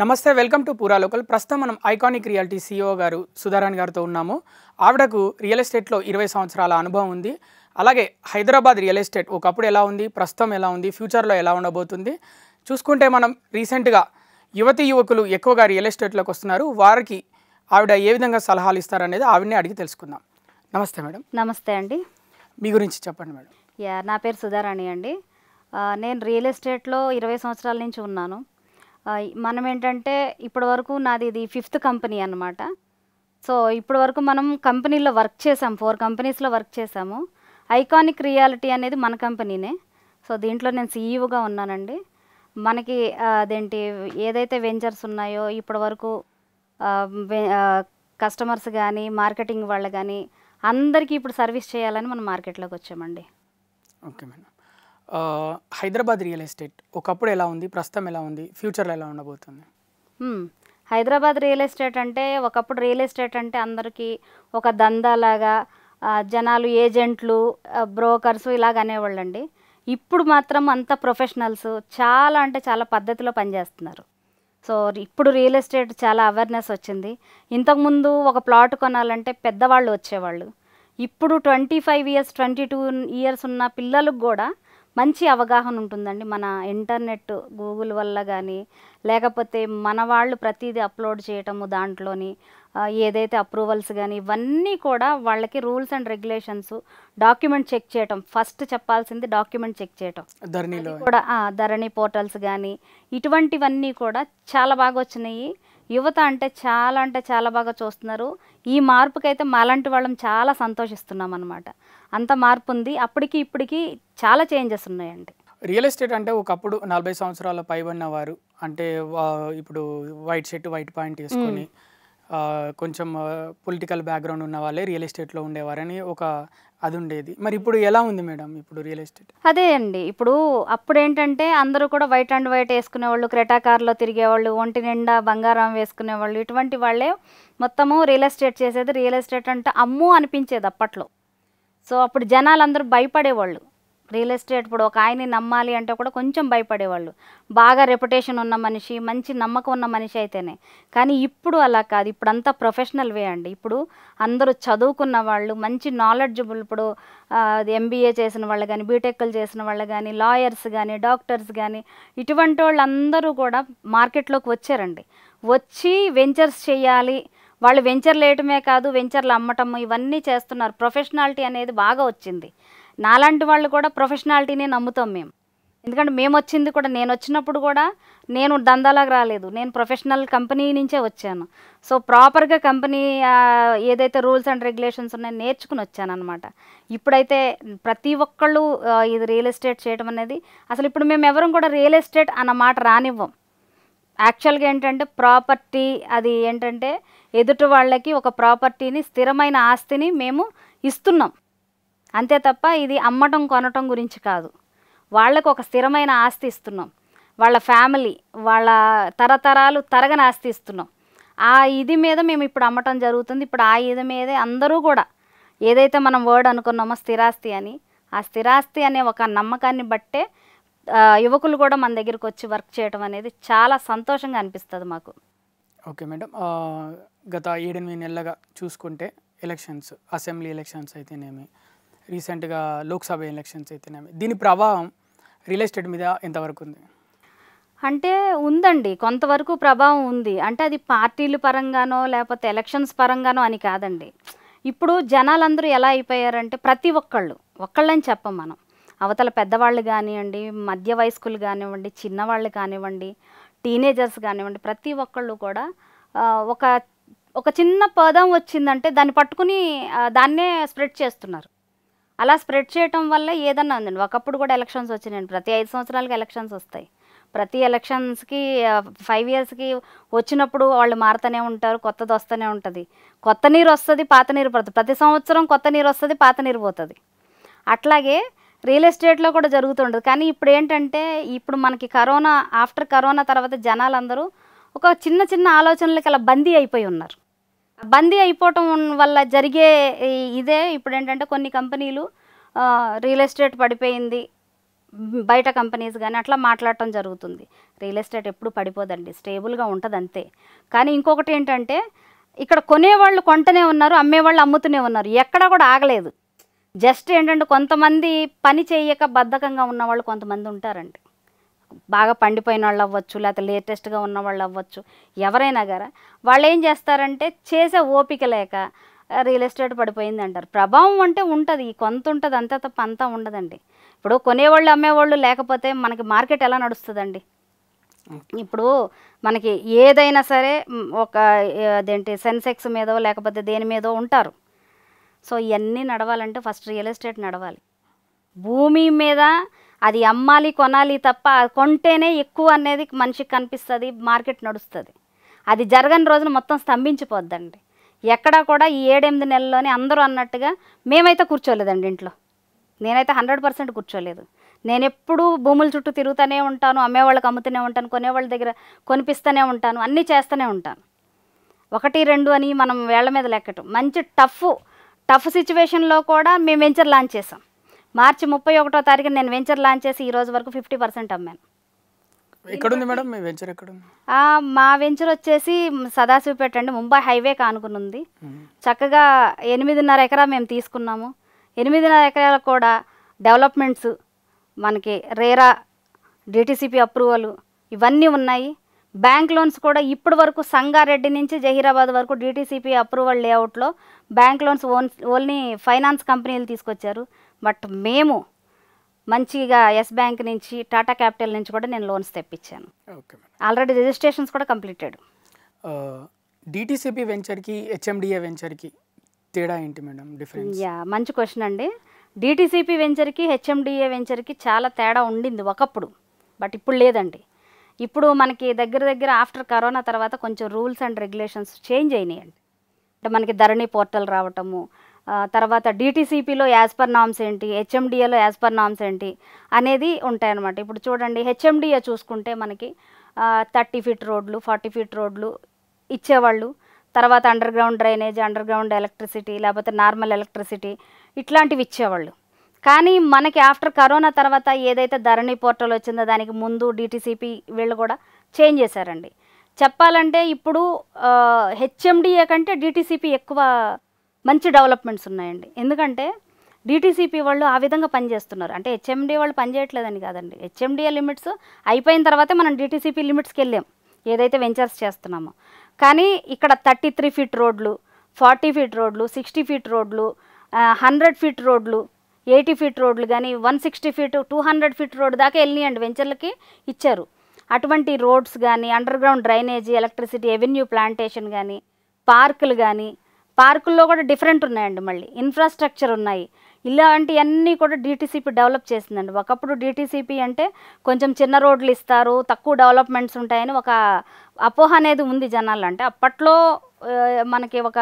నమస్తే, welcome to పూరా local. ప్రస్తుతం మనం ఐకానిక్ రియాలిటీ CEO గారు సుధారాణి గారితో ఉన్నాము. ఆవిడకు రియల్ ఎస్టేట్లో 20 సంవత్సరాల అనుభవం ఉంది. అలాగే హైదరాబాద్ రియల్ ఎస్టేట్ ఒకప్పుడు ఎలా ఉంది, ప్రస్తుతం ఎలా ఉంది, ఫ్యూచర్లో ఎలా ఉండబోతుంది చూసుకుంటే మనం రీసెంట్గా యువకులు ఎక్కువగా రియల్ ఎస్టేట్లోకి వస్తున్నారు. వారికి ఆవిడ ఏ విధంగా సలహాలు ఇస్తారనేది ఆవిడనే అడిగి తెలుసుకుందాం. నమస్తే మేడం. నమస్తే అండి. మీ గురించి చెప్పండి మేడం. నా పేరు సుధారాణి అండి. నేను రియల్ ఎస్టేట్లో 20 సంవత్సరాల నుంచి ఉన్నాను. మనం ఏంటంటే ఇప్పటి వరకు నాది ఇది 5th కంపెనీ అన్నమాట. సో ఇప్పటి వరకు మనం కంపెనీలో వర్క్ చేసాం, 4 కంపెనీస్లో వర్క్ చేసాము. ఐకానిక్ రియాలిటీ అనేది మన కంపెనీనే. సో దీంట్లో నేను CEOగా ఉన్నానండి. మనకి అదేంటి ఏదైతే వెంచర్స్ ఉన్నాయో ఇప్పటి వరకు కస్టమర్స్ కానీ మార్కెటింగ్ వాళ్ళు కానీ అందరికీ ఇప్పుడు సర్వీస్ చేయాలని మనం మార్కెట్లోకి వచ్చామండి. Okay madam. Hyderabad real estate ఒకప్పుడు ఎలా ఉంది, ప్రస్తుతం ఎలా ఉంది, ఫ్యూచర్లో ఎలా ఉండబోతుంది? హైదరాబాద్ రియల్ ఎస్టేట్ అంటే ఒకప్పుడు రియల్ ఎస్టేట్ అంటే అందరికీ ఒక దందాలాగా జనాలు ఏజెంట్లు బ్రోకర్స్ ఇలాగ అనేవాళ్ళండి. ఇప్పుడు మాత్రం అంత ప్రొఫెషనల్స్ చాలా అంటే చాలా పద్ధతిలో పనిచేస్తున్నారు. సో ఇప్పుడు రియల్ ఎస్టేట్ చాలా అవేర్నెస్ వచ్చింది. ఇంతకుముందు ఒక ప్లాట్ కొనాలంటే పెద్దవాళ్ళు వచ్చేవాళ్ళు. ఇప్పుడు 25 years 22 years ఉన్న పిల్లలకు కూడా మంచి అవగాహన ఉంటుందండి. మన ఇంటర్నెట్ గూగుల్ వల్ల కానీ లేకపోతే మన వాళ్ళు ప్రతిదీ అప్లోడ్ చేయటము దాంట్లోని ఏదైతే అప్రూవల్స్ కానీ ఇవన్నీ కూడా వాళ్ళకి rules and regulations document check చేయటం. ఫస్ట్ చెప్పాల్సింది డాక్యుమెంట్ చెక్ చేయటం కూడా. ధరణి పోర్టల్స్ కానీ ఇటువంటివన్నీ కూడా చాలా బాగా వచ్చినాయి. యువత అంటే చాలా బాగా చూస్తున్నారు. ఈ మార్పుకైతే మాలాంటి వాళ్ళం చాలా సంతోషిస్తున్నాం అన్నమాట. అంత మార్పు ఉంది. అప్పటికి ఇప్పటికి చాలా చేంజెస్ ఉన్నాయండి. రియల్ ఎస్టేట్ అంటే ఒకప్పుడు 40 సంవత్సరాల పైబడిన వారు అంటే ఇప్పుడు వైట్ షర్ట్ వైట్ పాయింట్ వేసుకొని కొంచెం పొలిటికల్ బ్యాక్గ్రౌండ్ ఉన్న వాళ్ళే రియల్ ఎస్టేట్లో ఉండేవారని ఒక అది ఉండేది. మరి ఇప్పుడు ఎలా ఉంది మేడం ఇప్పుడు రియల్ ఎస్టేట్? అదే అండి, ఇప్పుడు అప్పుడు ఏంటంటే అందరూ కూడా వైట్ అండ్ వైట్ వేసుకునేవాళ్ళు, క్రెటా కార్లో తిరిగేవాళ్ళు, ఒంటి నిండా బంగారం వేసుకునేవాళ్ళు. ఇటువంటి వాళ్ళే మొత్తము రియల్ ఎస్టేట్ చేసేది. రియల్ ఎస్టేట్ అంటే అమ్ము అనిపించేది అప్పట్లో. సో అప్పుడు జనాలందరూ భయపడేవాళ్ళు. రియల్ ఎస్టేట్ ఇప్పుడు ఒక ఆయన్ని నమ్మాలి అంటే కూడా కొంచెం భయపడేవాళ్ళు. బాగా రెప్యుటేషన్ ఉన్న మనిషి, మంచి నమ్మకం ఉన్న మనిషి అయితేనే. కానీ ఇప్పుడు అలా కాదు. ఇప్పుడు అంతా ప్రొఫెషనల్ వే అండి. ఇప్పుడు అందరూ చదువుకున్న వాళ్ళు, మంచి నాలెడ్జబుల్, ఇప్పుడు MBA చేసిన వాళ్ళు కానీ, బీటెక్లు చేసిన వాళ్ళు కానీ, లాయర్స్ కానీ, డాక్టర్స్ కానీ ఇటువంటి వాళ్ళందరూ కూడా మార్కెట్లోకి వచ్చారండి. వచ్చి వెంచర్స్ చేయాలి, వాళ్ళు వెంచర్లు వేయటమే కాదు వెంచర్లు అమ్మటం ఇవన్నీ చేస్తున్నారు. ప్రొఫెషనాలిటీ అనేది బాగా వచ్చింది. నాలాంటి వాళ్ళు కూడా ప్రొఫెషనాలిటీనే నమ్ముతాం మేము. ఎందుకంటే మేము వచ్చింది కూడా, నేను వచ్చినప్పుడు కూడా నేను దందాలాగా రాలేదు, నేను ప్రొఫెషనల్ కంపెనీ నుంచే వచ్చాను. సో ప్రాపర్గా కంపెనీ ఏదైతే రూల్స్ అండ్ రెగ్యులేషన్స్ ఉన్నాయో నేర్చుకుని వచ్చాను అనమాట. ఇప్పుడైతే ప్రతి ఒక్కళ్ళు ఇది రియల్ ఎస్టేట్ చేయడం అనేది అసలు ఇప్పుడు మేము ఎవరం కూడా రియల్ ఎస్టేట్ అన్న మాట రానివ్వం. యాక్చువల్గా ఏంటంటే ప్రాపర్టీ అది ఏంటంటే ఎదుటి వాళ్ళకి ఒక ప్రాపర్టీని స్థిరమైన ఆస్తిని మేము ఇస్తున్నాం అంతే తప్ప ఇది అమ్మటం కొనటం గురించి కాదు. వాళ్ళకు ఒక స్థిరమైన ఆస్తి ఇస్తున్నాం. వాళ్ళ ఫ్యామిలీ, వాళ్ళ తరతరాలు తరగని ఆస్తి ఇస్తున్నాం. ఆ ఇది మీద మేము ఇప్పుడు అమ్మటం జరుగుతుంది. ఇప్పుడు ఆ ఇది మీదే అందరూ కూడా ఏదైతే మనం వర్డ్ అనుకున్నామో స్థిరాస్తి అని, ఆ స్థిరాస్తి అనే ఒక నమ్మకాన్ని బట్టే యువకులు కూడా మన దగ్గరికి వచ్చి వర్క్ చేయడం అనేది చాలా సంతోషంగా అనిపిస్తుంది మాకు. Okay madam. గత 7-8 నెలలుగా చూసుకుంటే ఎలక్షన్స్, అసెంబ్లీ ఎలక్షన్స్ అయితేనేమి, రీసెంట్గా లోక్సభ ఎలక్షన్స్ అయితేనేమి, దీని ప్రభావం రియల్ ఎస్టేట్ మీద ఎంతవరకు ఉంది? అంటే ఉందండి, కొంతవరకు ప్రభావం ఉంది. అంటే అది పార్టీల పరంగానో లేకపోతే ఎలక్షన్స్ పరంగానో అని కాదండి. ఇప్పుడు జనాలందరూ ఎలా అయిపోయారంటే ప్రతి ఒక్కళ్ళని చెప్పం మనం. అవతల పెద్దవాళ్ళు కానివ్వండి, మధ్య వయస్కులు కానివ్వండి, చిన్నవాళ్ళు కానివ్వండి, టీనేజర్స్ కానివ్వండి, ప్రతి ఒక్కళ్ళు కూడా ఒక చిన్న పదం వచ్చిందంటే దాన్ని పట్టుకుని దాన్నే స్ప్రెడ్ చేస్తున్నారు. అలా స్ప్రెడ్ చేయటం వల్ల ఏదన్నా ఉందండి. ఒకప్పుడు కూడా ఎలక్షన్స్ వచ్చినాయండి. ప్రతి 5 సంవత్సరాలకి ఎలక్షన్స్ వస్తాయి. ప్రతి ఎలక్షన్స్కి 5 yearsకి వచ్చినప్పుడు వాళ్ళు మారుతూనే ఉంటారు, కొత్తది వస్తూనే ఉంటుంది. కొత్త నీరు వస్తుంది, పాత నీరు పడుతుంది. ప్రతి సంవత్సరం కొత్త నీరు వస్తుంది, పాత నీరు పోతుంది. అట్లాగే రియల్ ఎస్టేట్లో కూడా జరుగుతుంటుంది. కానీ ఇప్పుడు ఏంటంటే ఇప్పుడు మనకి ఆఫ్టర్ కరోనా తర్వాత జనాలందరూ ఒక చిన్న ఆలోచనలకి అలా బందీ అయిపోయి ఉన్నారు. బందీ అయిపోవటం వల్ల జరిగే ఇదే ఇప్పుడు ఏంటంటే కొన్ని కంపెనీలు రియల్ ఎస్టేట్ పడిపోయింది, బయట కంపెనీస్ కానీ అట్లా మాట్లాడటం జరుగుతుంది. రియల్ ఎస్టేట్ ఎప్పుడు పడిపోదండి, స్టేబుల్గా ఉంటుంది అంతే. కానీ ఇంకొకటి ఏంటంటే ఇక్కడ కొనేవాళ్ళు కొంటనే ఉన్నారు, అమ్మేవాళ్ళు అమ్ముతూనే ఉన్నారు, ఎక్కడా కూడా ఆగలేదు. జస్ట్ ఏంటంటే కొంతమంది పని చేయక బద్ధకంగా ఉన్నవాళ్ళు కొంతమంది ఉంటారండి. బాగా పండిపోయిన వాళ్ళు అవ్వచ్చు, లేకపోతే లేటెస్ట్గా ఉన్న వాళ్ళు అవ్వచ్చు, ఎవరైనా గారా వాళ్ళు ఏం చేస్తారంటే చేసే ఓపిక లేక రియల్ ఎస్టేట్ పడిపోయింది అంటారు. ప్రభావం అంటే ఉంటుంది, కొంత ఉంటుంది, అంతే తప్ప అంతా ఉండదండి. ఇప్పుడు కొనేవాళ్ళు అమ్మేవాళ్ళు లేకపోతే మనకి మార్కెట్ ఎలా నడుస్తుందండి? ఇప్పుడు మనకి ఏదైనా సరే ఒక అదేంటి సెన్సెక్స్ మీదో లేకపోతే దేని మీదో ఉంటారు. సో ఇవన్నీ నడవాలంటే ఫస్ట్ రియల్ ఎస్టేట్ నడవాలి. భూమి మీద అది అమ్మాలి కొనాలి తప్ప కొంటేనే ఎక్కువ అనేది మనిషికి కనిపిస్తుంది, మార్కెట్ నడుస్తుంది. అది జరగని రోజున మొత్తం స్తంభించిపోద్దండి. ఎక్కడా కూడా ఈ 7-8 నెలల్లోనే అందరూ అన్నట్టుగా మేమైతే కూర్చోలేదండి ఇంట్లో. నేనైతే 100% కూర్చోలేదు. నేను ఎప్పుడూ భూముల చుట్టూ తిరుగుతూనే ఉంటాను, అమ్మేవాళ్ళకి అమ్ముతూనే ఉంటాను, కొనేవాళ్ళ దగ్గర కొనిపిస్తూనే ఉంటాను, అన్నీ చేస్తూనే ఉంటాను. 1, 2 అని మనం వేళ్ల మీద లెక్కటం. మంచి టఫ్ సిచ్యువేషన్లో కూడా మేము వెంచర్ లాంచ్ చేసాం. మార్చి 31వ తారీఖున నేను వెంచర్ లాంచ్ చేసి ఈ రోజు వరకు 50% అమ్మాను. ఎక్కడుంది మేడం మీ వెంచర్? ఎక్కడుంది? మా వెంచర్ వచ్చేసి సదాశివపేట అండి, ముంబై హైవే కానుకుని ఉంది. చక్కగా 8.5 ఎకరా మేము తీసుకున్నాము. 8.5 ఎకరాలు కూడా డెవలప్మెంట్స్, మనకి రేరా, డిటిసిపి అప్రూవల్ ఇవన్నీ ఉన్నాయి. బ్యాంక్ లోన్స్ కూడా ఇప్పటి వరకు సంగారెడ్డి నుంచి జహీరాబాద్ వరకు డిటిసిపి అప్రూవల్ లేఅవుట్లో బ్యాంక్ లోన్స్ ఓన్లీ ఫైనాన్స్ కంపెనీలు తీసుకొచ్చారు. బట్ మేము మంచిగా ఎస్ బ్యాంక్ నుంచి, టాటా క్యాపిటల్ నుంచి కూడా నేను లోన్స్ తెప్పించాను. ఆల్రెడీ రిజిస్ట్రేషన్స్ కూడా కంప్లీటెడ్. డిటిసిపి వెంచర్కి హెచ్ఎండిఏ వెంచర్కి తేడా ఏంటి మేడం, డిఫరెన్స్? మంచి క్వశ్చన్ అండి. డిటిసిపి వెంచర్కి హెచ్ఎండిఏ వెంచర్కి చాలా తేడా ఉండింది ఒకప్పుడు, బట్ ఇప్పుడు లేదండి. ఇప్పుడు మనకి దగ్గర ఆఫ్టర్ కరోనా తర్వాత కొంచెం రూల్స్ అండ్ రెగ్యులేషన్స్ చేంజ్ అయినాయండి. అంటే మనకి ధరణి పోర్టల్ రావటము, తర్వాత డిటిసిపిలో యాజ్ పర్ నామ్స్ ఏంటి, హెచ్ఎండిఏలో యాజ్ పర్ నామ్స్ ఏంటి అనేది ఉంటాయన్నమాట. ఇప్పుడు చూడండి, హెచ్ఎండిఏ చూసుకుంటే మనకి 30 ఫీట్ రోడ్లు, 40 ఫీట్ రోడ్లు ఇచ్చేవాళ్ళు. తర్వాత under ground drainage, under ground electricity, లేకపోతే నార్మల్ ఎలక్ట్రిసిటీ ఇట్లాంటివి ఇచ్చేవాళ్ళు. కానీ మనకి ఆఫ్టర్ కరోనా తర్వాత ఏదైతే ధరణి పోర్టల్ వచ్చిందో దానికి ముందు డిటిసిపి వీళ్ళు కూడా చేంజ్ చేశారండి. చెప్పాలంటే ఇప్పుడు హెచ్ఎండిఏ కంటే డిటిసిపి ఎక్కువ మంచి డెవలప్మెంట్స్ ఉన్నాయండి. ఎందుకంటే డిటిసిపి వాళ్ళు ఆ విధంగా పనిచేస్తున్నారు. అంటే హెచ్ఎండిఏ వాళ్ళు పనిచేయట్లేదని కాదండి. హెచ్ఎండిఏ లిమిట్స్ అయిపోయిన తర్వాతే మనం డిటిసిపి లిమిట్స్కి వెళ్ళాం ఏదైతే వెంచర్స్ చేస్తున్నామో. కానీ ఇక్కడ 33 ఫీట్ రోడ్లు, 40 ఫీట్ రోడ్లు, 60 ఫీట్ రోడ్లు, 100 ఫీట్ రోడ్లు, 80 ఫీట్ రోడ్లు కానీ 160 ఫీట్, 200 ఫీట్ రోడ్ దాకా వెళ్ళినాయండి, వెంచర్లకి ఇచ్చారు. అటువంటి రోడ్స్ కానీ, under ground drainage, electricity, avenue plantation కానీ, పార్కులు కానీ, పార్కుల్లో కూడా డిఫరెంట్ ఉన్నాయండి, మళ్ళీ ఇన్ఫ్రాస్ట్రక్చర్ ఉన్నాయి. ఇలాంటివన్నీ కూడా డిటిసిపి డెవలప్ చేసిందండి. ఒకప్పుడు డిటిసిపి అంటే కొంచెం చిన్న రోడ్లు ఇస్తారు, తక్కువ డెవలప్మెంట్స్ ఉంటాయని ఒక అపోహ అనేది ఉంది జనాలు. అంటే అప్పట్లో మనకి ఒక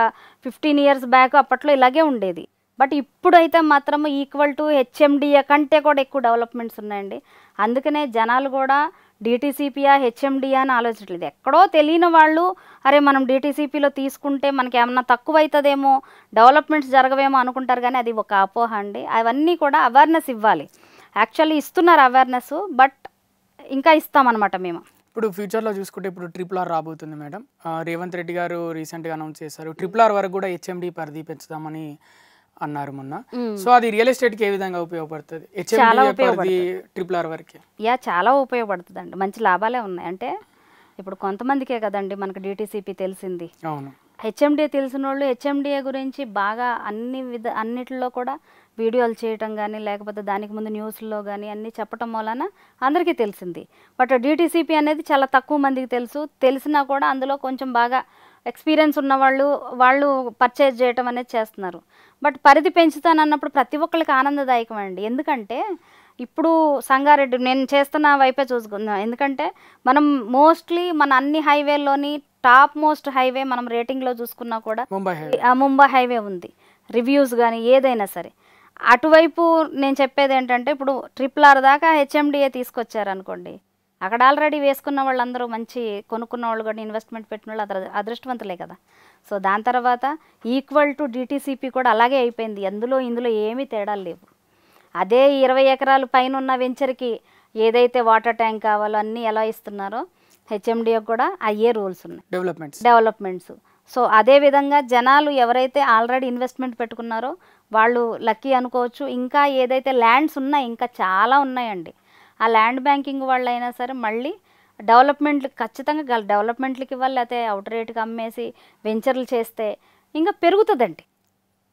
15 ఇయర్స్ బ్యాక్ అప్పట్లో ఇలాగే ఉండేది. బట్ ఇప్పుడైతే మాత్రం ఈక్వల్ టు హెచ్ఎండిఏ కంటే కూడా ఎక్కువ డెవలప్మెంట్స్ ఉన్నాయండి. అందుకనే జనాలు కూడా డిటిసిపియా హెచ్ఎండియా అని ఆలోచించట్లేదు. ఎక్కడో తెలియని వాళ్ళు అరే మనం డిటిసిపిలో తీసుకుంటే మనకి ఏమన్నా తక్కువ అవుతుందేమో, డెవలప్మెంట్స్ జరగవేమో అనుకుంటారు. కానీ అది ఒక అపోహ అండి. అవన్నీ కూడా అవేర్నెస్ ఇవ్వాలి. యాక్చువల్లీ ఇస్తున్నారు అవేర్నెస్, బట్ ఇంకా ఇస్తామన్నమాట మేము. ఇప్పుడు ఫ్యూచర్లో చూసుకుంటే ఇప్పుడు RRR రాబోతుంది మేడం. రేవంత్ రెడ్డి గారు రీసెంట్గా అనౌన్స్ చేశారు. RRR వరకు కూడా హెచ్ఎండి పరిధి పెంచుదామని అన్నారు మొన్న. సో అది రియల్ ఎస్టేట్కి ఏ విధంగా ఉపయోగపడుతుంది? RRR వరకు చాలా ఉపయోగపడుతుందండి. మంచి లాభాలే ఉన్నాయి. అంటే ఇప్పుడు కొంతమందికే కదండి మనకు డిటిసిపి తెలిసింది. అవును, హెచ్ఎండిఏ తెలిసిన వాళ్ళు హెచ్ఎండిఏ గురించి బాగా అన్నిటిలో కూడా వీడియోలు చేయటం కానీ, లేకపోతే దానికి ముందు న్యూస్లో కానీ అన్నీ చెప్పటం వలన అందరికీ తెలిసింది. బట్ డిటిసిపి అనేది చాలా తక్కువ మందికి తెలిసినా కూడా అందులో కొంచెం బాగా ఎక్స్పీరియన్స్ ఉన్న వాళ్ళు పర్చేజ్ చేయటం అనేది చేస్తున్నారు. బట్ పరిధి పెంచుతానన్నప్పుడు ప్రతి ఒక్కరికి ఆనందదాయకం అండి. ఎందుకంటే ఇప్పుడు సంగారెడ్డి నేను చేస్తున్న వైపే చూసుకుందాం. ఎందుకంటే మనం మోస్ట్లీ మన అన్ని హైవేల్లోని టాప్ మోస్ట్ హైవే మనం రేటింగ్లో చూసుకున్నా కూడా ముంబై హైవే ఉంది. రివ్యూస్ కానీ ఏదైనా సరే అటువైపు నేను చెప్పేది ఏంటంటే ఇప్పుడు RRR దాకా హెచ్ఎండిఏ తీసుకొచ్చారనుకోండి, అక్కడ ఆల్రెడీ వేసుకున్న వాళ్ళందరూ మంచి కొనుక్కున్న వాళ్ళు కూడా ఇన్వెస్ట్మెంట్ పెట్టిన వాళ్ళు అదృష్టవంతులే కదా. సో దాని తర్వాత ఈక్వల్ టు డిటిసిపి కూడా అలాగే అయిపోయింది. ఇందులో ఏమీ తేడాలు లేవు. అదే 20 ఎకరాలు పైన ఉన్న వెంచర్కి ఏదైతే వాటర్ ట్యాంక్ కావాలో అన్నీ ఎలా ఇస్తున్నారో హెచ్ఎండిఏ కూడా అయ్యే రూల్స్ ఉన్నాయి, డెవలప్మెంట్స్. సో అదేవిధంగా జనాలు ఎవరైతే ఆల్రెడీ ఇన్వెస్ట్మెంట్ పెట్టుకున్నారో వాళ్ళు లక్కీ అనుకోవచ్చు. ఇంకా ఏదైతే ల్యాండ్స్ ఉన్నాయి ఇంకా చాలా ఉన్నాయండి. ఆ ల్యాండ్ బ్యాంకింగ్ వాళ్ళు అయినా సరే మళ్ళీ డెవలప్మెంట్లు ఖచ్చితంగా డెవలప్మెంట్లకి ఇవ్వాలి, లేకపోతే అవుట్ రేట్కి అమ్మేసి వెంచర్లు చేస్తే ఇంకా పెరుగుతుందండి.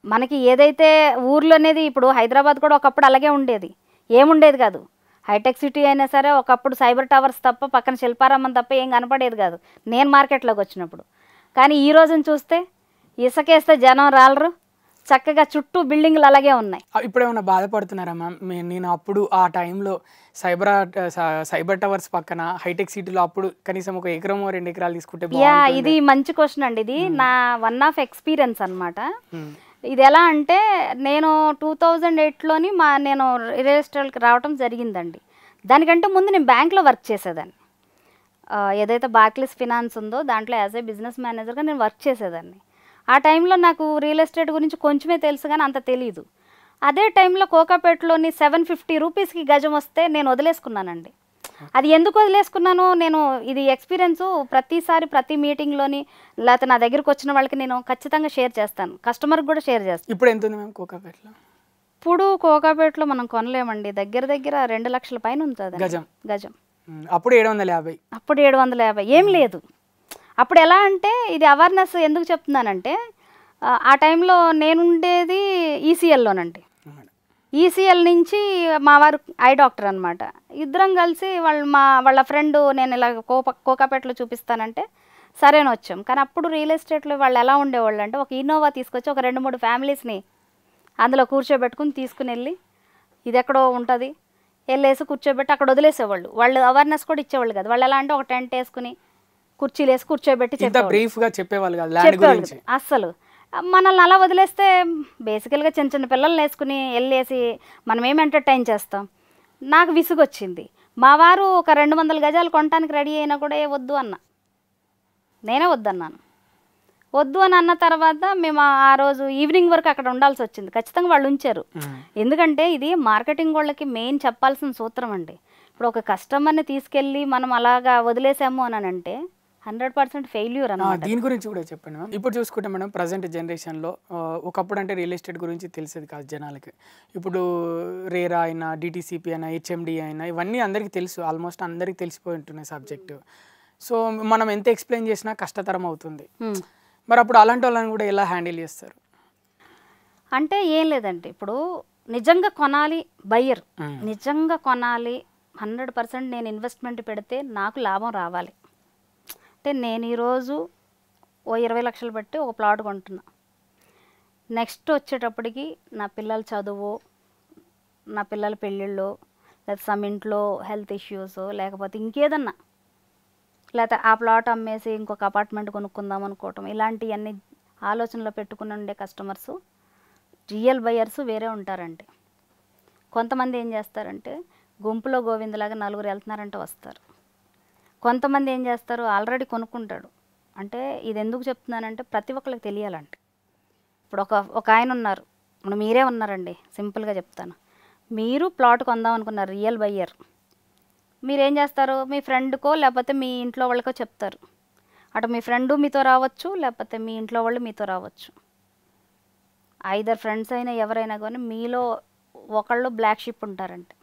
మనకి ఏదైతే ఊర్లో అనేది ఇప్పుడు హైదరాబాద్ కూడా ఒకప్పుడు అలాగే ఉండేది, ఏముండేది కాదు. హైటెక్ సిటీ అయినా సరే ఒకప్పుడు సైబర్ టవర్స్ తప్ప పక్కన శిల్పారామం తప్ప ఏం కనపడేది కాదు నేను మార్కెట్లోకి వచ్చినప్పుడు. కానీ ఈ రోజున చూస్తే ఇసుకేస్తే జనం రాలరు, చక్కగా చుట్టూ బిల్డింగ్లు అలాగే ఉన్నాయి. ఇప్పుడు ఏమైనా బాధపడుతున్నారా మ్యామ్? నేను అప్పుడు ఆ టైంలో సైబర్ టవర్స్ పక్కన హైటెక్ సిటీలో అప్పుడు కనీసం 1 ఎకరం 2 ఎకరాలు తీసుకుంటే ఇది మంచి క్వశ్చన్ అండి. ఇది నా వన్ ఆఫ్ ఎక్స్పీరియన్స్ అనమాట. ఇది ఎలా అంటే నేను 2008లోని నేను రియల్ ఎస్టేట్కి రావటం జరిగిందండి. దానికంటే ముందు నేను బ్యాంక్లో వర్క్ చేసేదాన్ని. ఏదైతే బార్క్లీస్ ఫినాన్స్ ఉందో దాంట్లో యాజ్ ఏ బిజినెస్ మేనేజర్గా నేను వర్క్ చేసేదాన్ని. ఆ టైంలో నాకు రియల్ ఎస్టేట్ గురించి కొంచెమే తెలుసు కానీ అంత తెలీదు. అదే టైంలో కోకాపేటలోని 750 రూపీస్కి గజం వస్తే నేను వదిలేసుకున్నానండి. అది ఎందుకు వదిలేసుకున్నాను, నేను ఇది ఎక్స్పీరియన్స్ ప్రతిసారి ప్రతి మీటింగ్లోని లేకపోతే నా దగ్గరికి వచ్చిన వాళ్ళకి నేను ఖచ్చితంగా షేర్ చేస్తాను, కస్టమర్కి కూడా షేర్ చేస్తాను. ఇప్పుడు ఎంత ఉంది మ్యామ్ కోకాపేటలో? ఇప్పుడు కోకాపేటలో మనం కొనలేమండి, దగ్గర 2 లక్షల పైన ఉంటుంది గజం. అప్పుడు 750. అప్పుడు 750 ఏం లేదు. అప్పుడు ఎలా అంటే ఇది అవేర్నెస్ ఎందుకు చెప్తున్నానంటే ఆ టైంలో నేనుండేది ఈసీఎల్లోనండి. ఈసీఎల్ నుంచి మా వారు ఐ డాక్టర్ అనమాట. ఇద్దరం కలిసి వాళ్ళ ఫ్రెండ్ నేను ఇలా కోకాపేటలో చూపిస్తానంటే సరేని వచ్చాం. కానీ అప్పుడు రియల్ ఎస్టేట్లో వాళ్ళు ఎలా ఉండేవాళ్ళు అంటే ఒక ఇన్నోవా తీసుకొచ్చి ఒక 2-3 ఫ్యామిలీస్ని అందులో కూర్చోబెట్టుకుని తీసుకుని వెళ్ళి ఇది ఎక్కడో ఉంటుంది వెళ్ళేసి కూర్చోబెట్టి అక్కడ వదిలేసేవాళ్ళు. వాళ్ళు అవేర్నెస్ కూడా ఇచ్చేవాళ్ళు కదా. వాళ్ళు ఎలా అంటే ఒక టెంట్ వేసుకుని కుర్చీలు వేసి కూర్చోబెట్టి చెప్పేవాళ్ళు. అస్సలు మనల్ని అలా వదిలేస్తే బేసికల్గా చిన్న పిల్లల్ని వేసుకుని వెళ్ళేసి మనం ఏమి ఎంటర్టైన్ చేస్తాం. నాకు విసుగు వచ్చింది. మా వారు ఒక 200 గజాలు కొనడానికి రెడీ అయినా కూడా వద్దు అన్న, నేనే వద్దన్నాను. వద్దు అని అన్న తర్వాత మేము ఆ రోజు ఈవినింగ్ వరకు అక్కడ ఉండాల్సి వచ్చింది. ఖచ్చితంగా వాళ్ళు ఉంచారు. ఎందుకంటే ఇది మార్కెటింగ్ వాళ్ళకి మెయిన్ చెప్పాల్సిన సూత్రం అండి. ఇప్పుడు ఒక కస్టమర్ని తీసుకెళ్ళి మనం అలాగా వదిలేసాము అని అంటే 100% ఫెయిల్యూర్ అన్నమాట. దీని గురించి కూడా చెప్పండి మ్యామ్. ఇప్పుడు చూసుకుంటే మేడం ప్రజెంట్ జనరేషన్లో ఒకప్పుడు అంటే రియల్ ఎస్టేట్ గురించి తెలిసేది కాదు జనాలకి. ఇప్పుడు రేరా అయినా డిటీసీపీ అయినా హెచ్ఎండి అయినా ఇవన్నీ అందరికీ తెలుసు, ఆల్మోస్ట్ అందరికీ తెలిసిపోయి ఉంటున్నాయి సబ్జెక్టు. సో మనం ఎంత ఎక్స్ప్లెయిన్ చేసినా కష్టతరం అవుతుంది. మరి అప్పుడు అలాంటి వాళ్ళని కూడా ఎలా హ్యాండిల్ చేస్తారు? అంటే ఏం లేదండి, ఇప్పుడు నిజంగా కొనాలి బయ్యర్, నిజంగా కొనాలి 100% నేను ఇన్వెస్ట్మెంట్ పెడితే నాకు లాభం రావాలి అంటే నేను ఈరోజు 20 లక్షలు పెట్టి ఒక ప్లాట్ కొంటున్నా. నెక్స్ట్ వచ్చేటప్పటికి నా పిల్లల చదువు, నా పిల్లల పెళ్ళిళ్ళు, లేదా సమ్ ఇంట్లో హెల్త్ ఇష్యూస్, లేకపోతే ఇంకేదన్నా, లేకపోతే ఆ ప్లాట్ అమ్మేసి ఇంకొక అపార్ట్మెంట్ కొనుక్కుందాం అనుకోవటం, ఇలాంటివన్నీ ఆలోచనలో పెట్టుకుని ఉండే కస్టమర్సు రియల్ బయర్స్ వేరే ఉంటారండి. కొంతమంది ఏం చేస్తారంటే గుంపులో గోవిందలాగా 4 వెళ్తున్నారంటే వస్తారు. కొంతమంది ఏం చేస్తారు ఆల్రెడీ కొనుక్కుంటాడు. అంటే ఇది ఎందుకు చెప్తున్నానంటే ప్రతి ఒక్కరికి తెలియాలంటే ఇప్పుడు ఒక ఆయన ఉన్నారు, ఇప్పుడు మీరే ఉన్నారండి, సింపుల్గా చెప్తాను. మీరు ప్లాట్ కొందాం అనుకున్నారు, రియల్ బయ్యర్. మీరేం చేస్తారు మీ ఫ్రెండ్కో లేకపోతే మీ ఇంట్లో వాళ్ళకో చెప్తారు. అటు మీ ఫ్రెండు మీతో రావచ్చు, లేకపోతే మీ ఇంట్లో వాళ్ళు మీతో రావచ్చు. ఐదర్ ఫ్రెండ్స్ అయినా ఎవరైనా కానీ మీలో ఒకళ్ళు బ్లాక్ షిప్ ఉంటారంటే.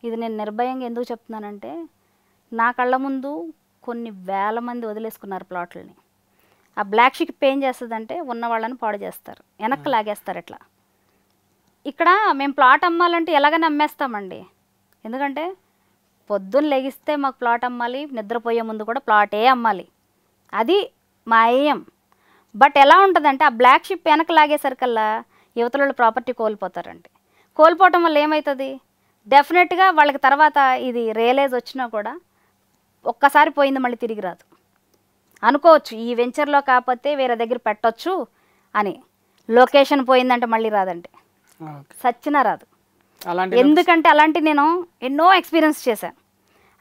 ఇది నేను నిర్భయంగా ఎందుకు చెప్తున్నానంటే నా కళ్ళ ముందు కొన్ని వేల మంది వదిలేసుకున్నారు ప్లాట్లని. ఆ బ్లాక్ షిప్ ఏం చేస్తుందంటే ఉన్న వాళ్ళని పాడు చేస్తారు, వెనక్కి లాగేస్తారు. ఇట్లా ఇక్కడ మేము ప్లాట్ అమ్మాలంటే ఎలాగైనా అమ్మేస్తామండి. ఎందుకంటే పొద్దున్న లెగిస్తే మాకు ప్లాట్ అమ్మాలి, నిద్రపోయే ముందు కూడా ప్లాటే అమ్మాలి, అది మా ఎయిమ్. బట్ ఎలా ఉంటుందంటే ఆ బ్లాక్ షిప్ వెనక లాగేసరికల్లా యువతల ప్రాపర్టీ కోల్పోతారండి. కోల్పోవటం వల్ల ఏమవుతుంది, డెఫినెట్గా వాళ్ళకి తర్వాత ఇది రియలైజ్ వచ్చినా కూడా ఒక్కసారి పోయింది మళ్ళీ తిరిగి రాదు. అనుకోవచ్చు ఈ వెంచర్లో కాకపోతే వేరే దగ్గర పెట్టొచ్చు అని, లొకేషన్ పోయిందంటే మళ్ళీ రాదండి, సచ్చినా రాదు. ఎందుకంటే అలాంటి నేను ఎన్నో ఎక్స్పీరియన్స్ చేశాను.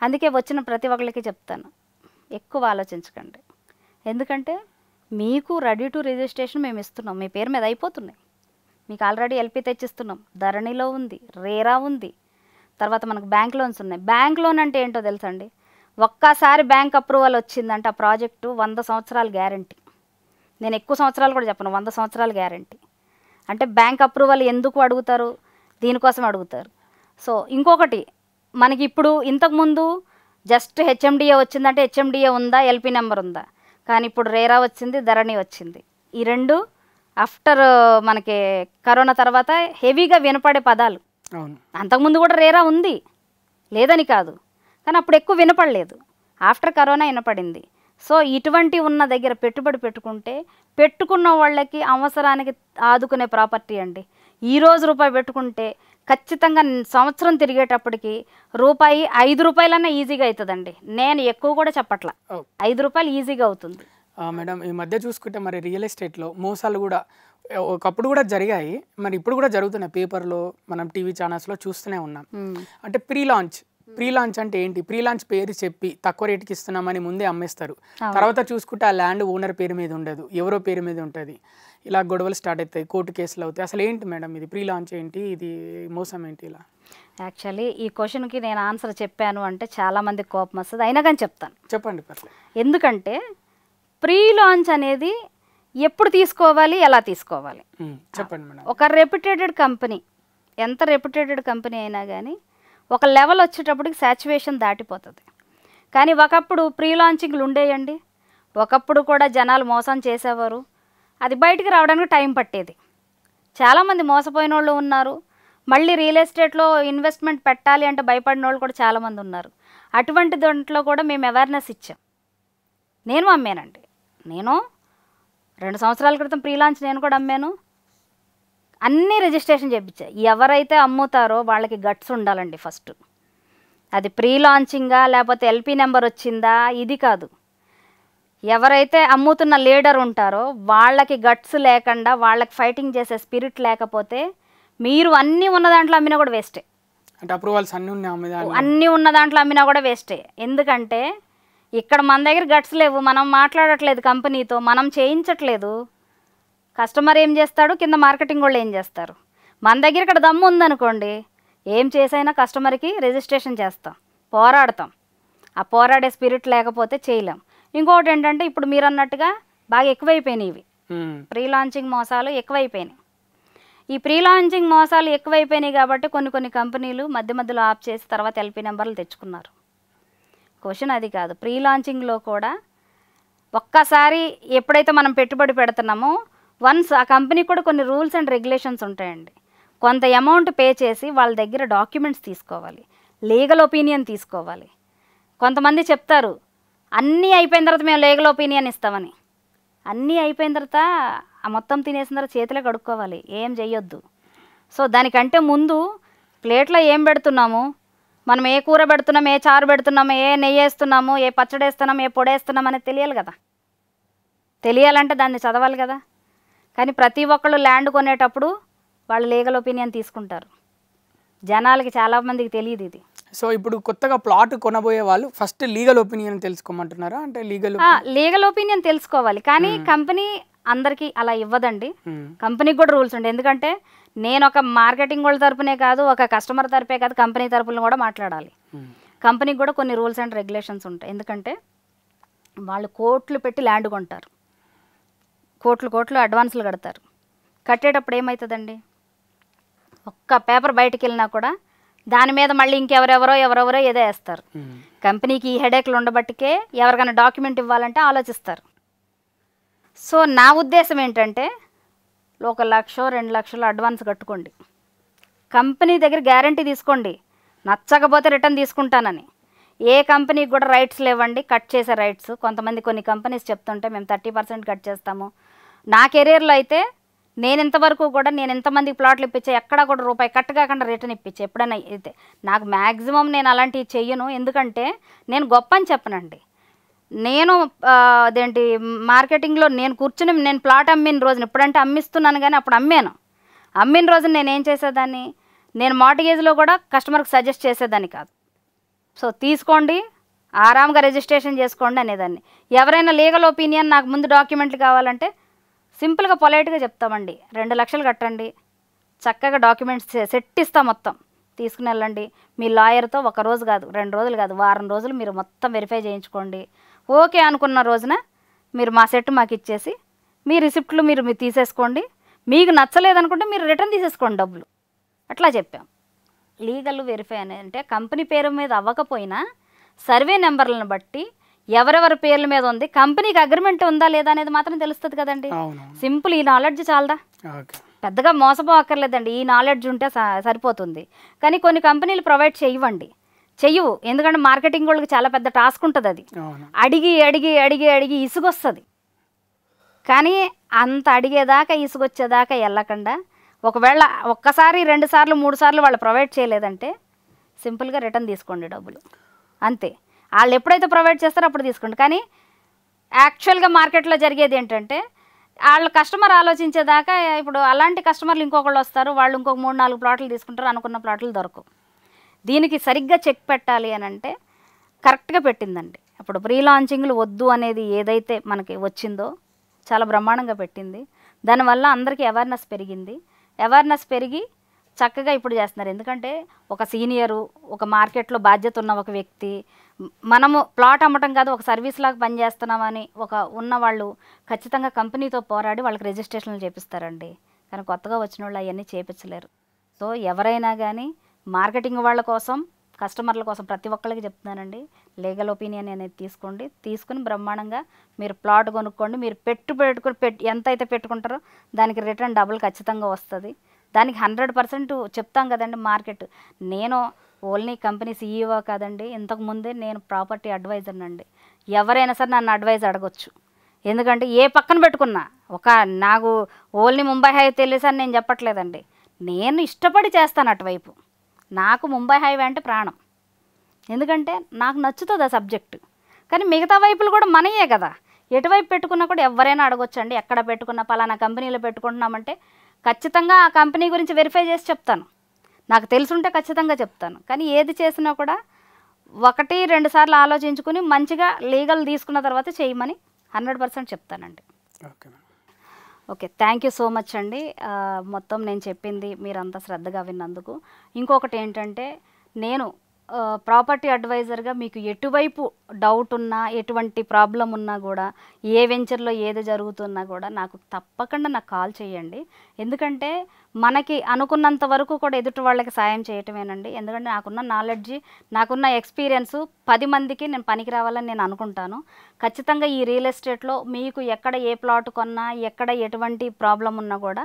అందుకే వచ్చిన ప్రతి ఒక్కరికి చెప్తాను ఎక్కువ ఆలోచించకండి. ఎందుకంటే మీకు రెడీ టు రిజిస్ట్రేషన్ మేము ఇస్తున్నాం, మీ పేరు మీద అయిపోతున్నాయి. మీకు ఆల్రెడీ ఎల్పి తెచ్చిస్తున్నాం, ధరణిలో ఉంది, రేరా ఉంది, తర్వాత మనకు బ్యాంక్ లోన్స్ ఉన్నాయి. బ్యాంక్ లోన్ అంటే ఏంటో తెలుసండి, ఒక్కసారి బ్యాంక్ అప్రూవల్ వచ్చిందంటే ఆ ప్రాజెక్టు 100 సంవత్సరాలు గ్యారంటీ. నేను ఎక్కువ సంవత్సరాలు కూడా చెప్పను, 100 సంవత్సరాలు గ్యారంటీ. అంటే బ్యాంక్ అప్రూవల్ ఎందుకు అడుగుతారు, దీనికోసం అడుగుతారు. సో ఇంకొకటి, మనకి ఇప్పుడు ఇంతకుముందు జస్ట్ హెచ్ఎండిఏ వచ్చిందంటే హెచ్ఎండిఏ ఉందా, ఎల్పి నెంబర్ ఉందా, కానీ ఇప్పుడు రేరా వచ్చింది, ధరణి వచ్చింది. ఈ రెండు ఆఫ్టర్ మనకి కరోనా తర్వాత హెవీగా వినపడే పదాలు. అంతకుముందు కూడా రేరా ఉంది, లేదని కాదు, కానీ అప్పుడు ఎక్కువ వినపడలేదు. ఆఫ్టర్ కరోనా వినపడింది. సో ఇటువంటి ఉన్న దగ్గర పెట్టుబడి పెట్టుకుంటే పెట్టుకున్న వాళ్ళకి అవసరానికి ఆదుకునే ప్రాపర్టీ అండి. ఈరోజు రూపాయి పెట్టుకుంటే ఖచ్చితంగా సంవత్సరం తిరిగేటప్పటికి రూపాయి 5 రూపాయలన్నా ఈజీగా అవుతుందండి. నేను ఎక్కువ కూడా చెప్పట్లా, 5 రూపాయలు ఈజీగా అవుతుంది. మేడం ఈ మధ్య చూసుకుంటే మరి రియల్ ఎస్టేట్లో మోసాలు కూడా ఒకప్పుడు కూడా జరిగాయి, మరి ఇప్పుడు కూడా జరుగుతున్నాయి. పేపర్లో మనం టీవీ ఛానల్స్లో చూస్తూనే ఉన్నాం. అంటే ప్రీ లాంచ్ అంటే ఏంటి? ప్రీ లాంచ్ పేరు చెప్పి తక్కువ రేటుకి ఇస్తున్నామని ముందే అమ్మేస్తారు. తర్వాత చూసుకుంటే ఆ ల్యాండ్ ఓనర్ పేరు మీద ఉండదు, ఎవరో పేరు మీద ఉంటుంది. ఇలా గొడవలు స్టార్ట్ అవుతాయి, కోర్టు కేసులు అవుతాయి. అసలు ఏంటి మేడం ఇది ప్రీ లాంచ్ ఏంటి, ఇది మోసం ఏంటి? ఇలా యాక్చువల్లీ ఈ క్వశ్చన్కి నేను ఆన్సర్ చెప్పాను అంటే చాలామంది కోపం వస్తుంది, అయినా కానీ చెప్తాను. చెప్పండి. పర్లేదు. ఎందుకంటే ప్రీ లాంచ్ అనేది ఎప్పుడు తీసుకోవాలి, ఎలా తీసుకోవాలి చెప్పండి మేడం. ఒక రెప్యుటేటెడ్ కంపెనీ, ఎంత రెప్యుటేటెడ్ కంపెనీ అయినా కానీ ఒక లెవెల్ వచ్చేటప్పటికి సాచ్యువేషన్ దాటిపోతుంది. కానీ ఒకప్పుడు ప్రీ లాంచింగ్లు ఉండేయండి, ఒకప్పుడు కూడా జనాలు మోసం చేసేవారు, అది బయటికి రావడానికి టైం పట్టేది. చాలామంది మోసపోయిన వాళ్ళు ఉన్నారు, మళ్ళీ రియల్ ఎస్టేట్లో ఇన్వెస్ట్మెంట్ పెట్టాలి అంటే భయపడిన వాళ్ళు కూడా చాలామంది ఉన్నారు. అటువంటి దాంట్లో కూడా మేము అవేర్నెస్ ఇచ్చాం. నేను అమ్మానండి, నేను 2 సంవత్సరాల క్రితం ప్రీ లాంచ్ నేను కూడా అమ్మాను, అన్నీ రిజిస్ట్రేషన్ చేయించా. ఎవరైతే అమ్ముతారో వాళ్ళకి గట్స్ ఉండాలండి ఫస్ట్. అది ప్రీ లాంచింగా లేకపోతే ఎల్పి నెంబర్ వచ్చిందా ఇది కాదు. ఎవరైతే అమ్ముతున్న లీడర్ ఉంటారో వాళ్ళకి గట్స్ లేకుండా, వాళ్ళకి ఫైటింగ్ చేసే స్పిరిట్ లేకపోతే మీరు అన్నీ ఉన్న దాంట్లో అమ్మినా కూడా వేస్టే. అంటే అప్రూవల్స్ అన్నీ ఉన్న దాంట్లో అమ్మినా కూడా వేస్టే. ఎందుకంటే ఇక్కడ మన దగ్గర గట్స్ లేవు, మనం మాట్లాడట్లేదు కంపెనీతో, మనం చేయించట్లేదు. కస్టమర్ ఏం చేస్తాడు, కింద మార్కెటింగ్ వాళ్ళు ఏం చేస్తారు. మన దగ్గర ఇక్కడ దమ్ము ఉందనుకోండి, ఏం చేసైనా కస్టమర్కి రిజిస్ట్రేషన్ చేస్తాం, పోరాడతాం. ఆ పోరాడే స్పిరిట్ లేకపోతే చేయలేం. ఇంకొకటి ఏంటంటే ఇప్పుడు మీరు అన్నట్టుగా బాగా ఎక్కువైపోయినాయి ఇవి ప్రీ లాంచింగ్ మోసాలు ఎక్కువైపోయినాయి. ఈ ప్రీ లాంచింగ్ మోసాలు ఎక్కువైపోయినాయి కాబట్టి కొన్ని కంపెనీలు మధ్యలో ఆఫ్ చేసి తర్వాత ఎల్పి నెంబర్లు తెచ్చుకున్నారు. క్వశ్చన్ అది కాదు. ప్రీ లాంచింగ్లో కూడా ఒక్కసారి ఎప్పుడైతే మనం పెట్టుబడి పెడుతున్నామో వన్స్ ఆ కంపెనీ కూడా కొన్ని రూల్స్ అండ్ రెగ్యులేషన్స్ ఉంటాయండి. కొంత అమౌంట్ పే చేసి వాళ్ళ దగ్గర డాక్యుమెంట్స్ తీసుకోవాలి, లీగల్ ఒపీనియన్ తీసుకోవాలి. కొంతమంది చెప్తారు అన్నీ అయిపోయిన తర్వాత మేము లీగల్ ఒపీనియన్ ఇస్తామని. అన్నీ అయిపోయిన తర్వాత ఆ మొత్తం తినేసిన తర్వాత చేతిలో కడుక్కోవాలి, ఏం చెయ్యొద్దు. సో దానికంటే ముందు ప్లేట్లో ఏం పెడుతున్నాము, మనం ఏ కూర పెడుతున్నాము, ఏ చారు పెడుతున్నాము, ఏ నెయ్యి వేస్తున్నాము, ఏ పచ్చడి వేస్తున్నాము, ఏ పొడి వేస్తున్నాము అనేది తెలియాలి కదా. తెలియాలంటే దాన్ని చదవాలి కదా. కానీ ప్రతి ఒక్కళ్ళు ల్యాండ్ కొనేటప్పుడు వాళ్ళు లీగల్ ఒపీనియన్ తీసుకుంటారు. జనాలకి చాలామందికి తెలియదు ఇది. సో ఇప్పుడు కొత్తగా ప్లాట్ కొనబోయే వాళ్ళు ఫస్ట్ లీగల్ ఒపీనియన్ తెలుసుకోమంటున్నారా? అంటే లీగల్ ఒపీనియన్ తెలుసుకోవాలి, కానీ కంపెనీ అందరికీ అలా ఇవ్వదండి. కంపెనీకి కూడా రూల్స్ ఉంటాయి. ఎందుకంటే నేను ఒక మార్కెటింగ్ వాళ్ళ తరపునే కాదు, ఒక కస్టమర్ తరపే కాదు, కంపెనీ తరపున కూడా మాట్లాడాలి. కంపెనీకి కూడా కొన్ని రూల్స్ అండ్ రెగ్యులేషన్స్ ఉంటాయి. ఎందుకంటే వాళ్ళు కోట్లు పెట్టి ల్యాండ్ కొంటారు, కోట్లు అడ్వాన్సులు కడతారు. కట్టేటప్పుడు ఏమవుతుందండి, ఒక్క పేపర్ బయటికి వెళ్ళినా కూడా దాని మీద మళ్ళీ ఇంకెవరెవరో ఏదో వేస్తారు. కంపెనీకి ఈ హెడేక్లు ఉండబట్టికే ఎవరికైనా డాక్యుమెంట్ ఇవ్వాలంటే ఆలోచిస్తారు. సో నా ఉద్దేశం ఏంటంటే 1 లక్ష 2 లక్షలు అడ్వాన్స్ కట్టుకోండి, కంపెనీ దగ్గర గ్యారంటీ తీసుకోండి, నచ్చకపోతే రిటర్న్ తీసుకుంటానని. ఏ కంపెనీకి కూడా రైట్స్ లేవండి, కట్ చేసే రైట్స్. కొన్ని కంపెనీస్ చెప్తుంటే మేము 30% కట్ చేస్తాము. నా కెరీర్లో అయితే నేను ఇంతవరకు కూడా నేను ఎంతమందికి ప్లాట్లు ఇప్పించా, ఎక్కడా కూడా రూపాయి కట్ కాకుండా రిటర్న్ ఇప్పించా ఎప్పుడైనా. అయితే నాకు మ్యాక్సిమం నేను అలాంటివి చెయ్యను, ఎందుకంటే నేను గొప్ప అని చెప్పనండి. నేను అదేంటి మార్కెటింగ్లో నేను కూర్చుని నేను ప్లాట్ అమ్మిన రోజున, ఇప్పుడంటే అమ్మిస్తున్నాను కానీ అప్పుడు అమ్మిన రోజున నేను ఏం చేసేదాన్ని, నేను మార్టిగేజ్లో కూడా కస్టమర్కి సజెస్ట్ చేసేదాన్ని కాదు. సో తీసుకోండి, ఆరాంగా రిజిస్ట్రేషన్ చేసుకోండి అనేదాన్ని. ఎవరైనా లీగల్ ఒపీనియన్ నాకు ముందు డాక్యుమెంట్లు కావాలంటే సింపుల్గా పొలైట్గా చెప్తామండి, 2 లక్షలు కట్టండి, చక్కగా డాక్యుమెంట్స్ సెట్ ఇస్తా మొత్తం తీసుకుని వెళ్ళండి. మీ లాయర్తో 1 రోజు కాదు 2 రోజులు కాదు వారం రోజులు మీరు మొత్తం వెరిఫై చేయించుకోండి. ఓకే అనుకున్న రోజున మీరు మా సెట్ మాకు ఇచ్చేసి మీ రిసిప్ట్లు మీరు తీసేసుకోండి. మీకు నచ్చలేదనుకుంటే మీరు రిటర్న్ తీసేసుకోండి డబ్బులు. అట్లా చెప్పాం. లీగల్ వెరిఫై అంటే కంపెనీ పేరు మీద అవ్వకపోయినా సర్వే నెంబర్లను బట్టి ఎవరెవరి పేర్ల మీద ఉంది, కంపెనీకి అగ్రిమెంట్ ఉందా లేదా అనేది మాత్రం తెలుస్తుంది కదండి. సింపుల్. ఈ నాలెడ్జ్ చాలదా? పెద్దగా మోసపోక్కర్లేదండి. ఈ నాలెడ్జ్ ఉంటే సరిపోతుంది. కానీ కొన్ని కంపెనీలు ప్రొవైడ్ చెయ్యవు. ఎందుకంటే మార్కెటింగ్ వాళ్ళకి చాలా పెద్ద టాస్క్ ఉంటుంది. అది అడిగి అడిగి అడిగి అడిగి ఇసుగొస్తుంది. కానీ అంత అడిగేదాకా ఇసుగొచ్చేదాకా వెళ్ళకుండా ఒకవేళ 1 సారి 2 సార్లు 3 సార్లు వాళ్ళు ప్రొవైడ్ చేయలేదంటే సింపుల్గా రిటర్న్ తీసుకోండి డబ్బులు, అంతే. వాళ్ళు ఎప్పుడైతే ప్రొవైడ్ చేస్తారో అప్పుడు తీసుకోండి. కానీ యాక్చువల్గా మార్కెట్లో జరిగేది ఏంటంటే వాళ్ళు కస్టమర్ ఆలోచించేదాకా, ఇప్పుడు అలాంటి కస్టమర్లు ఇంకొకళ్ళు వస్తారు, వాళ్ళు ఇంకొక 3-4 ప్లాట్లు తీసుకుంటారు, అనుకున్న ప్లాట్లు దొరకవు. దీనికి సరిగ్గా చెక్ పెట్టాలి అని అంటే కరెక్ట్గా పెట్టిందండి. ఇప్పుడు ప్రీ లాంచింగ్లు వద్దు అనేది ఏదైతే మనకి వచ్చిందో చాలా బ్రహ్మాండంగా పెట్టింది. దానివల్ల అందరికీ అవేర్నెస్ పెరిగి చక్కగా ఇప్పుడు చేస్తున్నారు. ఎందుకంటే ఒక సీనియరు, ఒక మార్కెట్లో బాధ్యత ఉన్న ఒక వ్యక్తి, మనము ప్లాట్ అమ్మటం కాదు ఒక సర్వీస్ లాగా పనిచేస్తున్నామని ఉన్నవాళ్ళు ఖచ్చితంగా కంపెనీతో పోరాడి వాళ్ళకి రిజిస్ట్రేషన్లు చేపిస్తారండి. కానీ కొత్తగా వచ్చిన వాళ్ళు అవన్నీ చేపించలేరు. సో ఎవరైనా కానీ మార్కెటింగ్ వాళ్ళ కోసం, కస్టమర్ల కోసం ప్రతి ఒక్కరికి చెప్తున్నానండి, లీగల్ ఒపీనియన్ అనేది తీసుకుని బ్రహ్మాండంగా మీరు ప్లాట్ కొనుక్కోండి. మీరు ఎంత అయితే పెట్టుకుంటారో దానికి రిటర్న్ డబుల్ ఖచ్చితంగా వస్తుంది. దానికి 100% చెప్తాం కదండి. మార్కెట్ నేను ఓన్లీ కంపెనీ సీఈఓ కాదండి, ఇంతకుముందే నేను ప్రాపర్టీ అడ్వైజర్నండి. ఎవరైనా సరే నన్ను అడ్వైజ్ అడగొచ్చు. ఎందుకంటే ఏ పక్కన పెట్టుకున్నా నాకు ఓన్లీ ముంబై హైవే తెలియసని నేను చెప్పట్లేదండి. నేను ఇష్టపడి చేస్తాను అటువైపు. నాకు ముంబై హైవే అంటే ప్రాణం. ఎందుకంటే నాకు నచ్చుతుంది ఆ సబ్జెక్టు. కానీ మిగతా వైపులు కూడా మనయే కదా. ఎటువైపు పెట్టుకున్నా కూడా ఎవరైనా అడగొచ్చండి. ఎక్కడ పెట్టుకున్నా పలానా కంపెనీలో పెట్టుకుంటున్నామంటే ఖచ్చితంగా ఆ కంపెనీ గురించి వెరిఫై చేసి చెప్తాను. నాకు తెలుసుంటే ఖచ్చితంగా చెప్తాను. కానీ ఏది చేసినా కూడా 1-2 సార్లు ఆలోచించుకుని మంచిగా లీగల్ తీసుకున్న తర్వాత చేయమని 100% చెప్తానండి. Okay, thank you so much అండి. మొత్తం నేను చెప్పింది మీరంతా శ్రద్ధగా విన్నందుకు. ఇంకొకటి ఏంటంటే, నేను ప్రాపర్టీ అడ్వైజర్గా మీకు ఎటువైపు డౌట్ ఉన్నా, ఎటువంటి ప్రాబ్లం ఉన్నా కూడా, ఏ వెంచర్లో ఏది జరుగుతున్నా కూడా నాకు తప్పకుండా నాకు కాల్ చేయండి. ఎందుకంటే మనకి అనుకున్నంత వరకు కూడా ఎదుటి వాళ్ళకి సాయం చేయటమేనండి. ఎందుకంటే నాకున్న నాలెడ్జి, నాకున్న ఎక్స్పీరియన్సు 10 మందికి నేను పనికి రావాలని నేను అనుకుంటాను. ఖచ్చితంగా ఈ రియల్ ఎస్టేట్లో మీకు ఎక్కడ ఏ ప్లాట్ కొన్నా, ఎక్కడ ఎటువంటి ప్రాబ్లం ఉన్నా కూడా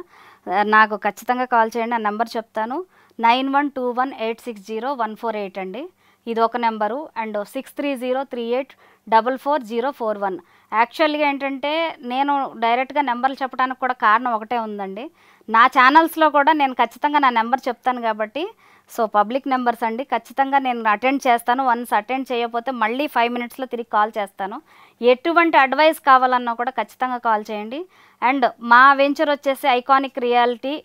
నాకు ఖచ్చితంగా కాల్ చేయండి. ఆ నెంబర్ చెప్తాను, 9121860148 అండి. ఇది ఒక నెంబరు. అండ్ 6303844041. యాక్చువల్గా ఏంటంటే నేను డైరెక్ట్గా నెంబర్లు చెప్పడానికి కూడా కారణం ఒకటే ఉందండి. నా ఛానల్స్లో కూడా నేను ఖచ్చితంగా నా నెంబర్ చెప్తాను కాబట్టి, సో పబ్లిక్ నెంబర్స్ అండి. ఖచ్చితంగా నేను అటెండ్ చేస్తాను. వన్స్ అటెండ్ చేయకపోతే మళ్ళీ 5 మినిట్స్లో తిరిగి కాల్ చేస్తాను. ఎటువంటి అడ్వైస్ కావాలన్నా కూడా ఖచ్చితంగా కాల్ చేయండి. అండ్ మా వెంచర్ వచ్చేసి iconic reality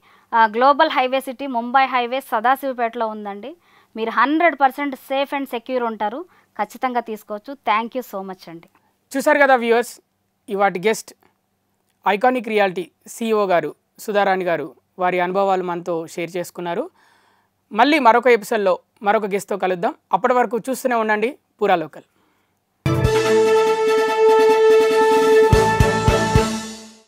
global highway city, Mumbai highway, సదాశివపేటలో ఉందండి. మీరు 100% సేఫ్ అండ్ సెక్యూర్ ఉంటారు. ఖచ్చితంగా తీసుకోవచ్చు. థ్యాంక్ యూ సో మచ్ అండి. చూసారు కదా వ్యూవర్స్, ఇవాటి గెస్ట్ ఐకానిక్ రియాలిటీ CEO గారు సుధారాణి గారు వారి అనుభవాలు మనతో షేర్ చేసుకున్నారు. మళ్ళీ మరొక ఎపిసోడ్లో మరొక గెస్ట్తో కలుద్దాం. అప్పటి వరకు చూస్తూనే ఉండండి పూరా లోకల్.